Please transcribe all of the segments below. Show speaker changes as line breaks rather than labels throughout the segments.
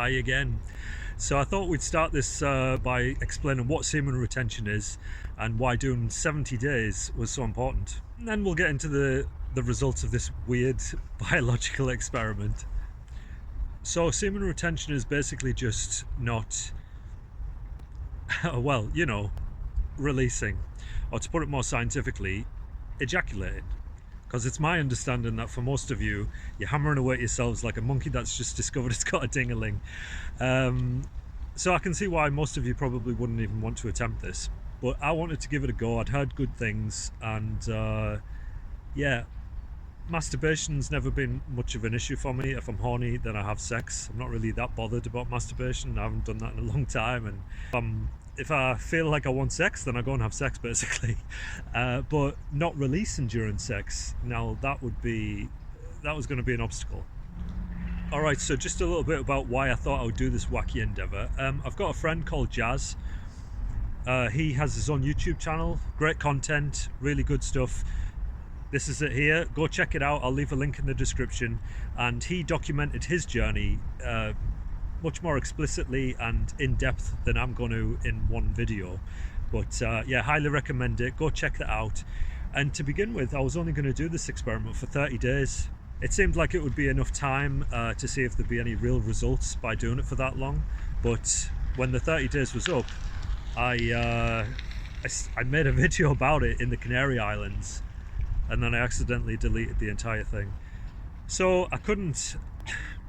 Hi again. So I thought we'd start this by explaining what semen retention is and why doing 70 days was so important. And then we'll get into the results of this weird biological experiment. So semen retention is basically just not, well, releasing, or to put it more scientifically, ejaculating. Because it's my understanding that for most of you, you're hammering away at yourselves like a monkey that's just discovered it's got a ding-a-ling. So I can see why most of you probably wouldn't even want to attempt this. But I wanted to give it a go. I'd heard good things, and yeah, masturbation's never been much of an issue for me. If I'm horny, then I have sex. I'm not really that bothered about masturbation. I haven't done that in a long time, and if I feel like I want sex, then I go and have sex, basically. But not releasing during sex, now that was going to be an obstacle. Alright, so just a little bit about why I thought I would do this wacky endeavour. I've got a friend called Jazz. He has his own YouTube channel, great content, really good stuff. This is it here, go check it out, I'll leave a link in the description. And he documented his journey much more explicitly and in depth than I'm going to in one video, but yeah, highly recommend it. Go check that out. And to begin with, I was only going to do this experiment for 30 days. It seemed like it would be enough time to see if there'd be any real results by doing it for that long, but when the 30 days was up, I made a video about it in the Canary Islands, and then I accidentally deleted the entire thing, so I couldn't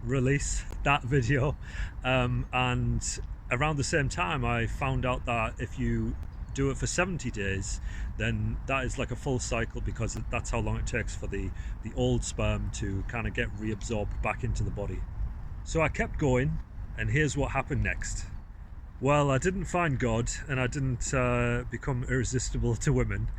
release that video. And around the same time I found out that if you do it for 70 days, then that is like a full cycle, because that's how long it takes for the old sperm to kind of get reabsorbed back into the body. So I kept going, and here's what happened next. Well, I didn't find God, and I didn't become irresistible to women,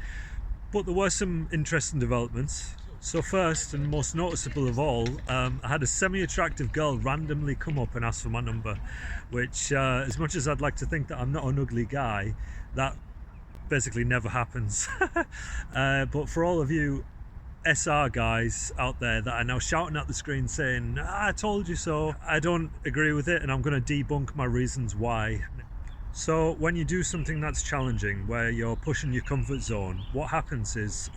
but there were some interesting developments. So first and most noticeable of all, I had a semi-attractive girl randomly come up and ask for my number, which as much as I'd like to think that I'm not an ugly guy, that basically never happens. But for all of you SR guys out there that are now shouting at the screen saying, I told you so, I don't agree with it, and I'm going to debunk my reasons why. So when you do something that's challenging, where you're pushing your comfort zone, what happens is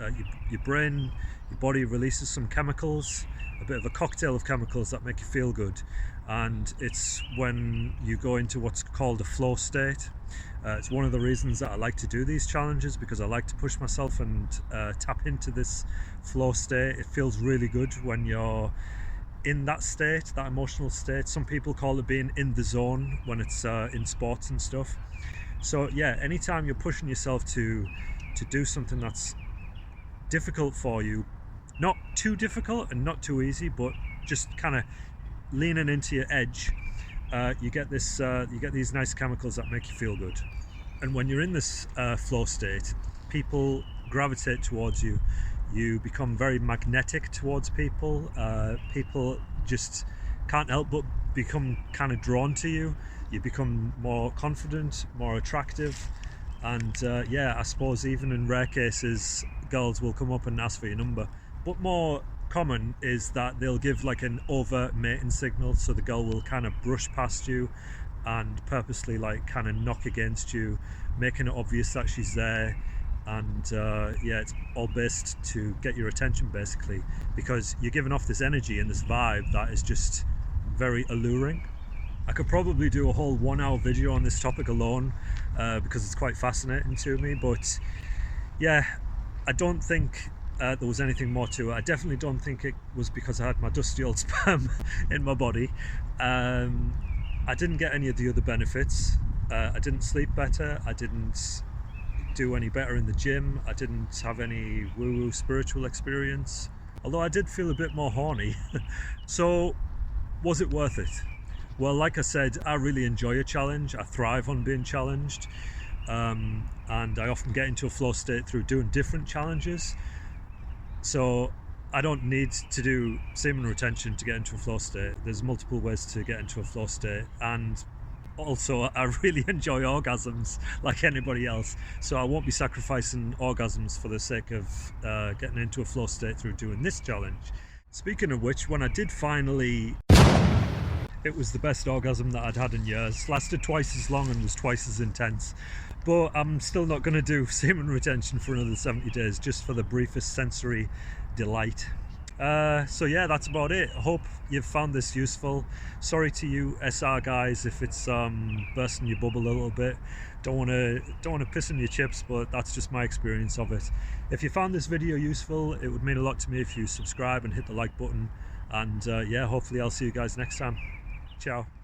your brain, your body releases some chemicals, a bit of a cocktail of chemicals that make you feel good. And it's when you go into what's called a flow state. It's one of the reasons that I like to do these challenges, because I like to push myself and tap into this flow state. It feels really good when you're in that state, that emotional state. Some people call it being in the zone when it's in sports and stuff. So yeah, anytime you're pushing yourself to do something that's difficult for you, not too difficult and not too easy, but just kind of leaning into your edge, you get these nice chemicals that make you feel good. And when you're in this flow state, people gravitate towards you. You become very magnetic towards people. People just can't help but become kind of drawn to you. You become more confident, more attractive, and yeah, I suppose even in rare cases, girls will come up and ask for your number. But more common is that they'll give like an overt mating signal, so the girl will kind of brush past you and purposely like kind of knock against you, making it obvious that she's there. And yeah, it's all based to get your attention, basically, because you're giving off this energy and this vibe that is just very alluring. I could probably do a whole 1 hour video on this topic alone, because it's quite fascinating to me. But yeah, I don't think there was anything more to it. I definitely don't think it was because I had my dusty old sperm in my body. I didn't get any of the other benefits. I didn't sleep better, I didn't do any better in the gym, I didn't have any woo-woo spiritual experience, although I did feel a bit more horny. So was it worth it? Well, like I said, I really enjoy a challenge. I thrive on being challenged, and I often get into a flow state through doing different challenges. So I don't need to do semen retention to get into a flow state. There's multiple ways to get into a flow state, and also I really enjoy orgasms like anybody else, so I won't be sacrificing orgasms for the sake of getting into a flow state through doing this challenge. Speaking of which, when I did finally It was the best orgasm that I'd had in years. Lasted twice as long and was twice as intense. But I'm still not going to do semen retention for another 70 days, just for the briefest sensory delight. So yeah, that's about it. I hope you've found this useful. Sorry to you SR guys if it's bursting your bubble a little bit. Don't want to piss in your chips, but that's just my experience of it. If you found this video useful, it would mean a lot to me if you subscribe and hit the like button. And yeah, hopefully I'll see you guys next time. Ciao.